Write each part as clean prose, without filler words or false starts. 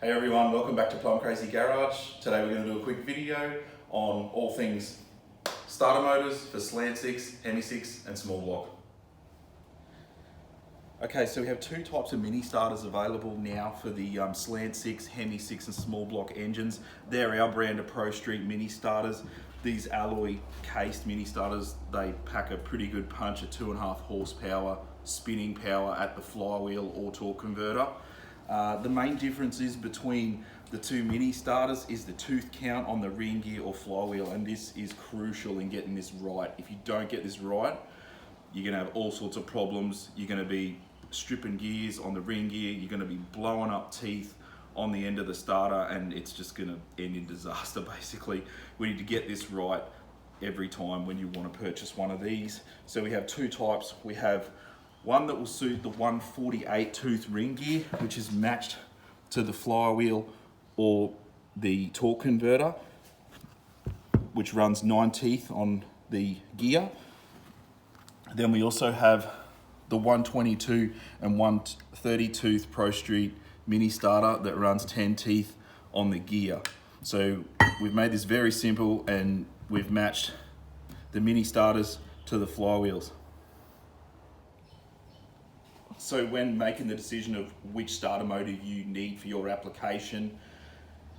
Hey everyone, welcome back to Plum Crazy Garage. Today we're going to do a quick video on all things starter motors for Slant 6, Hemi 6 and small block. Okay, so we have two types of mini starters available now for the Slant 6, Hemi 6 and small block engines. They're our brand of Pro Street mini starters. These alloy cased mini starters, they pack a pretty good punch at 2.5 horsepower, spinning power at the flywheel or torque converter. The main differences between the two mini starters is the tooth count on the ring gear or flywheel, and this is crucial in getting this right. If you don't get this right, you're going to have all sorts of problems. You're going to be stripping gears on the ring gear, you're going to be blowing up teeth on the end of the starter, and it's just going to end in disaster basically. We need to get this right every time when you want to purchase one of these. So we have two types. We have one that will suit the 148 tooth ring gear, which is matched to the flywheel or the torque converter, which runs 9 teeth on the gear. Then we also have the 122 and 130 tooth Pro Street mini starter that runs 10 teeth on the gear. So we've made this very simple and we've matched the mini starters to the flywheels. So when making the decision of which starter motor you need for your application,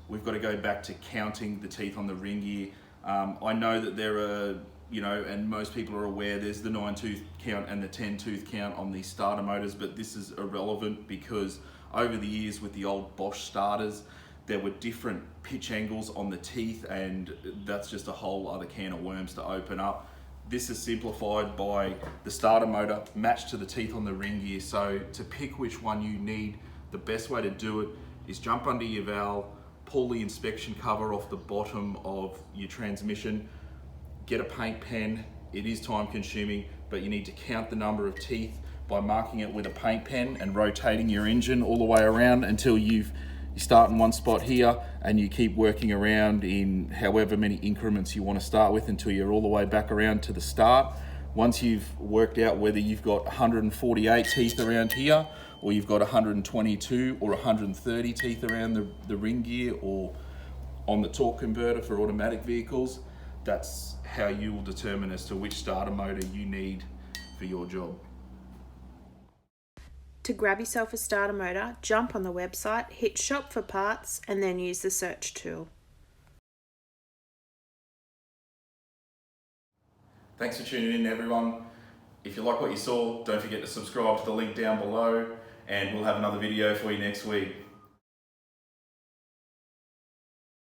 we've got to go back to counting the teeth on the ring gear. I know that there are, and most people are aware, there's the 9 tooth count and the 10 tooth count on these starter motors, but this is irrelevant because over the years with the old Bosch starters, there were different pitch angles on the teeth, and that's just a whole other can of worms to open up. This is simplified by the starter motor matched to the teeth on the ring gear. So to pick which one you need, the best way to do it is jump under your valve, pull the inspection cover off the bottom of your transmission, get a paint pen. It is time consuming, but you need to count the number of teeth by marking it with a paint pen and rotating your engine all the way around until you start in one spot here and you keep working around in however many increments you want to start with until you're all the way back around to the start. Once you've worked out whether you've got 148 teeth around here or you've got 122 or 130 teeth around the ring gear or on the torque converter for automatic vehicles, that's how you will determine as to which starter motor you need for your job. To grab yourself a starter motor, jump on the website, hit shop for parts, and then use the search tool. Thanks for tuning in, everyone. If you like what you saw, don't forget to subscribe to the link down below, and we'll have another video for you next week.